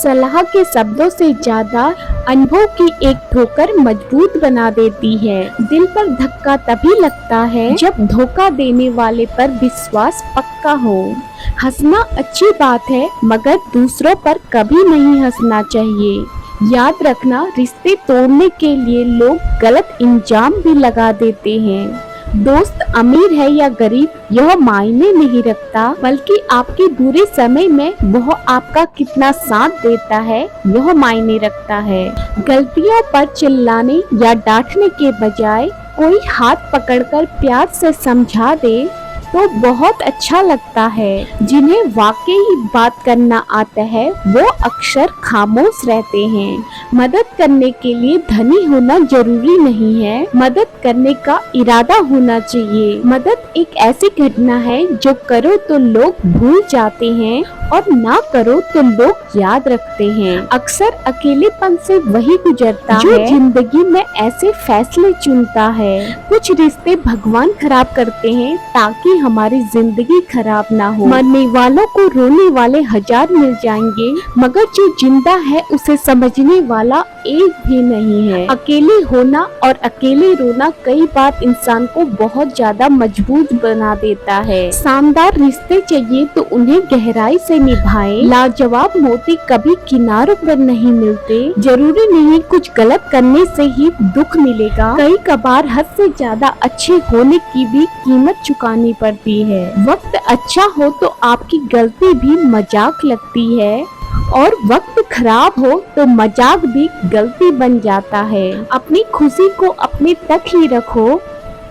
सलाह के शब्दों से ज्यादा अनुभव की एक ठोकर मजबूत बना देती है। दिल पर धक्का तभी लगता है जब धोखा देने वाले पर विश्वास पक्का हो। हंसना अच्छी बात है, मगर दूसरों पर कभी नहीं हंसना चाहिए। याद रखना, रिश्ते तोड़ने के लिए लोग गलत इल्जाम भी लगा देते हैं। दोस्त अमीर है या गरीब यह मायने नहीं रखता, बल्कि आपके बुरे समय में वह आपका कितना साथ देता है यह मायने रखता है। गलतियों पर चिल्लाने या डांटने के बजाय कोई हाथ पकड़कर प्यार से समझा दे तो बहुत अच्छा लगता है। जिन्हें वाकई बात करना आता है वो अक्सर खामोश रहते हैं। मदद करने के लिए धनी होना जरूरी नहीं है, मदद करने का इरादा होना चाहिए। मदद एक ऐसी घटना है जो करो तो लोग भूल जाते हैं और ना करो तो लोग याद रखते हैं। अक्सर अकेलेपन से वही गुजरता है जो जिंदगी में ऐसे फैसले चुनता है। कुछ रिश्ते भगवान खराब करते हैं ताकि हमारी जिंदगी खराब ना हो। मरने वालों को रोने वाले हजार मिल जाएंगे, मगर जो जिंदा है उसे समझने वाला एक भी नहीं है। अकेले होना और अकेले रोना कई बार इंसान को बहुत ज्यादा मजबूत बना देता है। शानदार रिश्ते चाहिए तो उन्हें गहराई से निभाएं। लाजवाब मोती कभी किनारों पर नहीं मिलते। जरूरी नहीं कुछ गलत करने से ही दुख मिलेगा। कई कबार हद से ज्यादा अच्छे होने की भी कीमत चुकानी पड़ती है। वक्त अच्छा हो तो आपकी गलती भी मजाक लगती है और वक्त खराब हो तो मजाक भी गलती बन जाता है। अपनी खुशी को अपने तक ही रखो।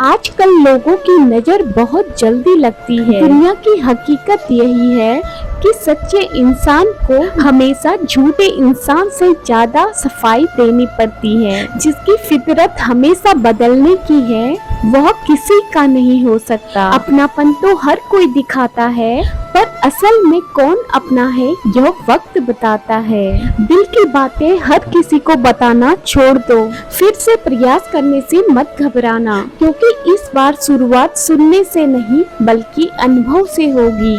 आजकल लोगों की नजर बहुत जल्दी लगती है। दुनिया की हकीकत यही है कि सच्चे इंसान को हमेशा झूठे इंसान से ज्यादा सफाई देनी पड़ती है। जिसकी फितरत हमेशा बदलने की है वह किसी का नहीं हो सकता। अपनापन तो हर कोई दिखाता है, पर असल में कौन अपना है यह वक्त बताता है। दिल की बातें हर किसी को बताना छोड़ दो। फिर से प्रयास करने से मत घबराना, क्योंकि इस बार शुरुआत सुनने से नहीं बल्कि अनुभव से होगी।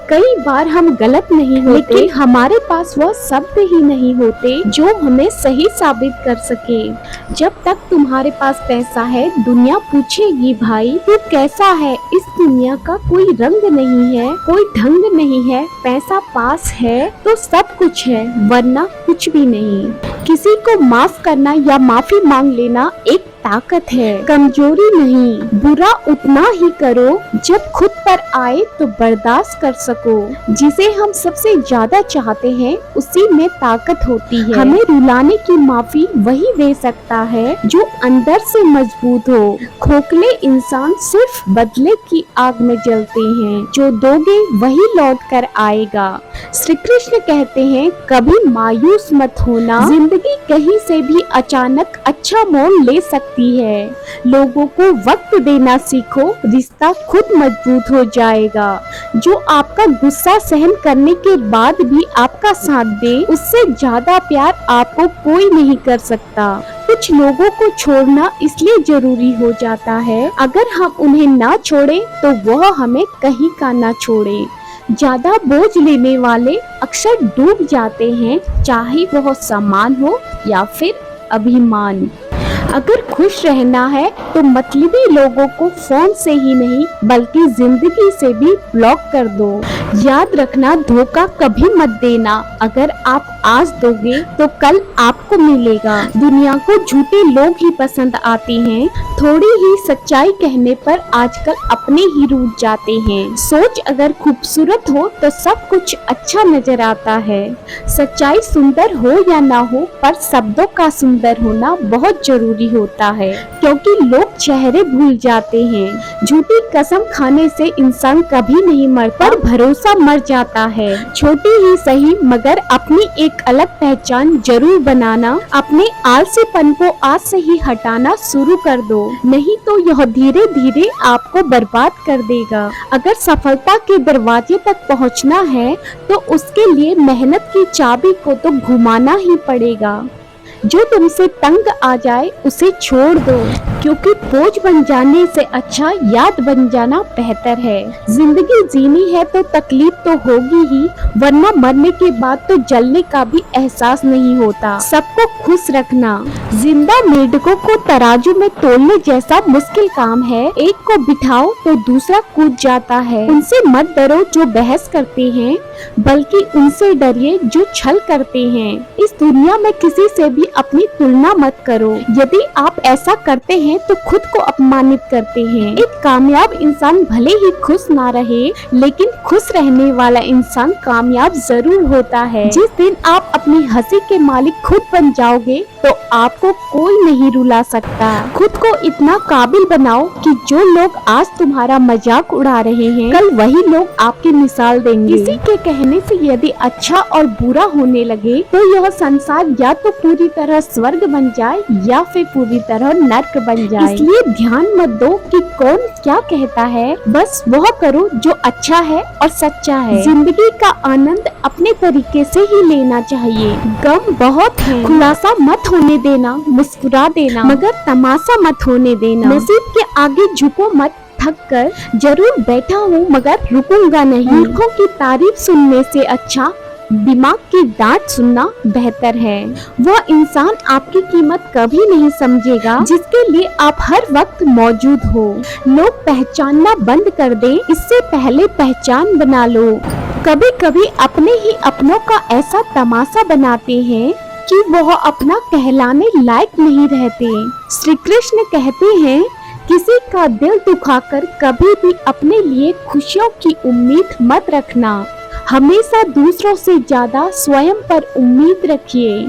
कई बार हम गलत नहीं होते, लेकिन हमारे पास वह शब्द ही नहीं होते जो हमें सही साबित कर सके। जब तक तुम्हारे पास पैसा है दुनिया पूछेगी भाई तू कैसा है। इस दुनिया का कोई रंग नहीं है, कोई ढंग नहीं है। पैसा पास है तो सब कुछ है, वरना कुछ भी नहीं। किसी को माफ करना या माफी मांग लेना एक ताकत है, कमजोरी नहीं। बुरा उतना ही करो जब खुद पर आए तो बर्दाश्त कर सको। जिसे हम सबसे ज्यादा चाहते हैं उसी में ताकत होती है। हमें रुलाने की माफी वही दे सकता है जो अंदर से मजबूत हो। खोखले इंसान सिर्फ बदले की आग में जलते हैं, जो दोगे वही लौट कर आएगा। श्री कृष्ण कहते हैं कभी मायूस मत होना, जिंदगी कहीं से भी अचानक अच्छा मोड़ ले सकती है। लोगों को वक्त देना सीखो, रिश्ता खुद मजबूत हो जाएगा। जो आपका गुस्सा सहन करने के बाद भी आपका साथ दे, उससे ज्यादा प्यार आपको कोई नहीं कर सकता। कुछ लोगों को छोड़ना इसलिए जरूरी हो जाता है, अगर हम उन्हें ना छोड़े तो वह हमें कहीं का ना छोड़े। ज्यादा बोझ लेने वाले अक्सर डूब जाते हैं, चाहे वह सम्मान हो या फिर अभिमान। अगर खुश रहना है तो मतलबी लोगों को फोन से ही नहीं बल्कि जिंदगी से भी ब्लॉक कर दो। याद रखना, धोखा कभी मत देना। अगर आप आज दोगे तो कल आपको मिलेगा। दुनिया को झूठे लोग ही पसंद आते हैं। थोड़ी ही सच्चाई कहने पर आजकल अपने ही रूठ जाते हैं। सोच अगर खूबसूरत हो तो सब कुछ अच्छा नजर आता है। सच्चाई सुंदर हो या ना हो, पर शब्दों का सुंदर होना बहुत जरूरी होता है, क्योंकि लोग चेहरे भूल जाते हैं। झूठी कसम खाने से इंसान कभी नहीं मरता, पर भरोसा मर जाता है। छोटी ही सही मगर अपनी एक अलग पहचान जरूर बनाना। अपने आलसीपन को आज से ही हटाना शुरू कर दो, नहीं तो यह धीरे धीरे आपको बर्बाद कर देगा। अगर सफलता के दरवाजे तक पहुंचना है तो उसके लिए मेहनत की चाबी को तो घुमाना ही पड़ेगा। जो तुमसे तंग आ जाए उसे छोड़ दो, क्योंकि बोझ बन जाने से अच्छा याद बन जाना बेहतर है। जिंदगी जीनी है तो तकलीफ तो होगी ही, वरना मरने के बाद तो जलने का भी एहसास नहीं होता। सबको खुश रखना। जिंदा मेंढकों को तराजू में तोलने जैसा मुश्किल काम है। एक को बिठाओ तो दूसरा कूद जाता है। उनसे मत डरो जो बहस करते हैं, बल्कि उनसे डरिए जो छल करते हैं। इस दुनिया में किसी से भी अपनी तुलना मत करो। यदि आप ऐसा करते हैं तो खुद को अपमानित करते हैं। एक कामयाब इंसान भले ही खुश ना रहे, लेकिन खुश रहने वाला इंसान कामयाब जरूर होता है। जिस दिन आप अपनी हंसी के मालिक खुद बन जाओगे तो आपको कोई नहीं रुला सकता। खुद को इतना काबिल बनाओ कि जो लोग आज तुम्हारा मजाक उड़ा रहे हैं, कल वही लोग आपकी मिसाल देंगे। किसी के कहने से यदि अच्छा और बुरा होने लगे तो यह संसार या तो पूरी तरह स्वर्ग बन जाए या फिर पूरी तरह नर्क बन जाए। इसलिए ध्यान मत दो कि कौन क्या कहता है, बस वह करो जो अच्छा है और सच्चा है। जिंदगी का आनंद अपने तरीके से ही लेना चाहिए। गम बहुत है, खुलासा मत होने देना, मुस्कुरा देना, मगर तमाशा मत होने देना। नसीब के आगे झुको मत, थक कर जरूर बैठा हूँ मगर रुकूंगा नहीं। मूर्खों की तारीफ सुनने से अच्छा दिमाग की डांट सुनना बेहतर है। वह इंसान आपकी कीमत कभी नहीं समझेगा जिसके लिए आप हर वक्त मौजूद हो। लोग पहचानना बंद कर दें, इससे पहले पहचान बना लो। कभी कभी अपने ही अपनों का ऐसा तमाशा बनाते हैं कि वह अपना कहलाने लायक नहीं रहते। श्री कृष्ण कहते हैं, किसी का दिल दुखाकर कभी भी अपने लिए खुशियों की उम्मीद मत रखना। हमेशा दूसरों से ज्यादा स्वयं पर उम्मीद रखिए,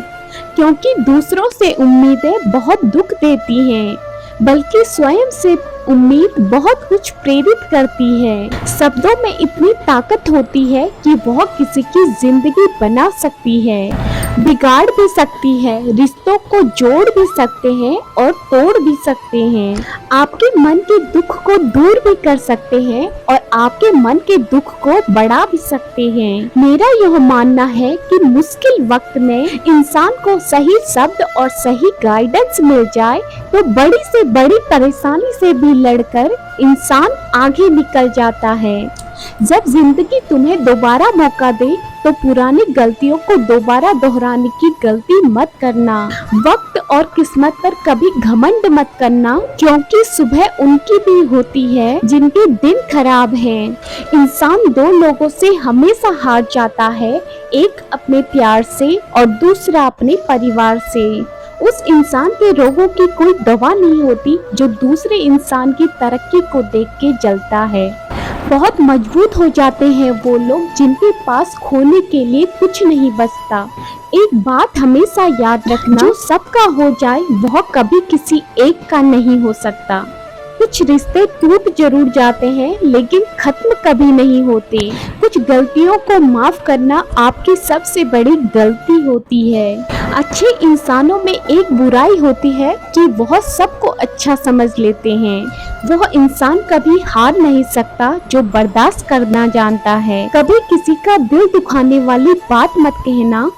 क्योंकि दूसरों से उम्मीदें बहुत दुख देती हैं, बल्कि स्वयं से उम्मीद बहुत कुछ प्रेरित करती है। शब्दों में इतनी ताकत होती है कि वह किसी की जिंदगी बना सकती है, बिगाड़ भी सकती है, रिश्तों को जोड़ भी सकते हैं और तोड़ भी सकते हैं। आपके मन के दुख को दूर भी कर सकते हैं और आपके मन के दुख को बढ़ा भी सकते हैं। मेरा यह मानना है कि मुश्किल वक्त में इंसान को सही शब्द और सही गाइडेंस मिल जाए तो बड़ी से बड़ी परेशानी से भी लड़कर इंसान आगे निकल जाता है। जब जिंदगी तुम्हें दोबारा मौका दे तो पुरानी गलतियों को दोबारा दोहराने की गलती मत करना। वक्त और किस्मत पर कभी घमंड मत करना, क्योंकि सुबह उनकी भी होती है जिनके दिन खराब हैं। इंसान दो लोगों से हमेशा हार जाता है, एक अपने प्यार से और दूसरा अपने परिवार से। उस इंसान के रोगों की कोई दवा नहीं होती जो दूसरे इंसान की तरक्की को देख के जलता है। बहुत मजबूत हो जाते हैं वो लोग जिनके पास खोने के लिए कुछ नहीं बचता। एक बात हमेशा याद रखना, जो सबका हो जाए वह कभी किसी एक का नहीं हो सकता। कुछ रिश्ते टूट जरूर जाते हैं लेकिन खत्म कभी नहीं होते। कुछ गलतियों को माफ करना आपकी सबसे बड़ी गलती होती है। अच्छे इंसानों में एक बुराई होती है कि वह सबको अच्छा समझ लेते हैं। वह इंसान कभी हार नहीं सकता जो बर्दाश्त करना जानता है। कभी किसी का दिल दुखाने वाली बात मत कहना,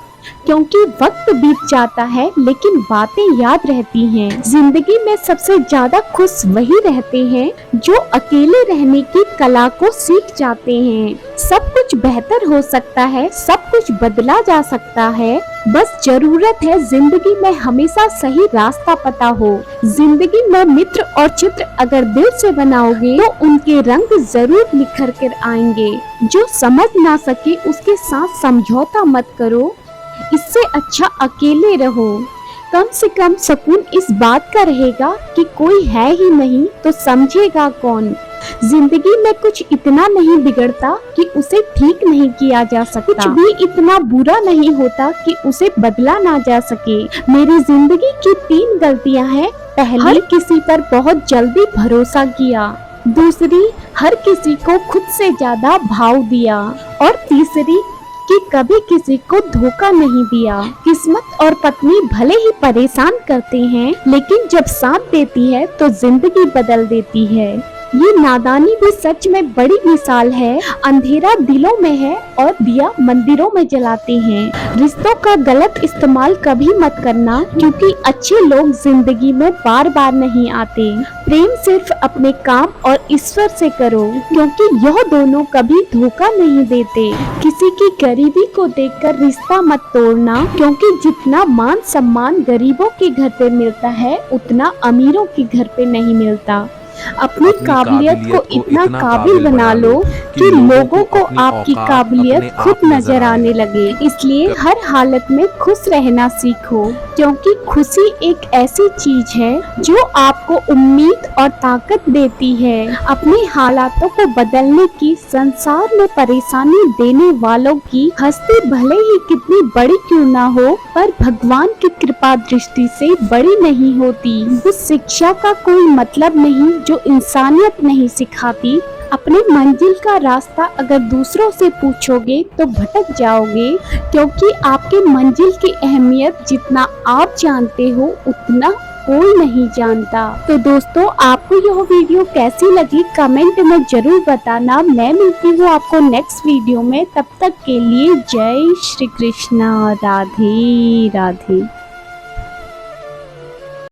क्योंकि वक्त बीत जाता है लेकिन बातें याद रहती हैं। जिंदगी में सबसे ज्यादा खुश वही रहते हैं जो अकेले रहने की कला को सीख जाते हैं। सब कुछ बेहतर हो सकता है, सब कुछ बदला जा सकता है, बस जरूरत है जिंदगी में हमेशा सही रास्ता पता हो। जिंदगी में मित्र और चित्र अगर दिल से बनाओगे तो उनके रंग जरूर निखर कर आएंगे। जो समझ ना सके उसके साथ समझौता मत करो, इससे अच्छा अकेले रहो। कम से कम सुकून इस बात का रहेगा कि कोई है ही नहीं तो समझेगा कौन। जिंदगी में कुछ इतना नहीं बिगड़ता कि उसे ठीक नहीं किया जा सकता। कुछ भी इतना बुरा नहीं होता कि उसे बदला ना जा सके। मेरी जिंदगी की 3 गलतियां हैं। पहली, हर किसी पर बहुत जल्दी भरोसा किया। दूसरी, हर किसी को खुद से ज्यादा भाव दिया। और तीसरी, कि कभी किसी को धोखा नहीं दिया। किस्मत और पत्नी भले ही परेशान करते हैं, लेकिन जब साथ देती है तो जिंदगी बदल देती है। ये नादानी भी सच में बड़ी मिसाल है। अंधेरा दिलों में है और दिया मंदिरों में जलाते हैं। रिश्तों का गलत इस्तेमाल कभी मत करना, क्योंकि अच्छे लोग जिंदगी में बार बार नहीं आते। प्रेम सिर्फ अपने काम और ईश्वर से करो, क्योंकि यह दोनों कभी धोखा नहीं देते। किसी की गरीबी को देखकर रिश्ता मत तोड़ना, क्योंकि जितना मान सम्मान गरीबों के घर पे मिलता है उतना अमीरों के घर पे नहीं मिलता। अपनी काबिलियत को इतना काबिल बना लो कि लोगों को आपकी काबिलियत खुद नजर आने लगे। इसलिए हर हालत में खुश रहना सीखो, क्योंकि खुशी एक ऐसी चीज है जो आपको उम्मीद और ताकत देती है। अपने हालातों को बदलने की, संसार में परेशानी देने वालों की हस्ती भले ही कितनी बड़ी क्यों ना हो, पर भगवान की कृपा दृष्टि से बड़ी नहीं होती। उस शिक्षा का कोई मतलब नहीं जो इंसानियत नहीं सिखाती। अपने मंजिल का रास्ता अगर दूसरों से पूछोगे तो भटक जाओगे, क्योंकि आपके मंजिल की अहमियत जितना आप जानते हो उतना कोई नहीं जानता। तो दोस्तों, आपको यह वीडियो कैसी लगी कमेंट में जरूर बताना। मैं मिलती हूँ आपको नेक्स्ट वीडियो में। तब तक के लिए जय श्री कृष्णा। राधे राधे।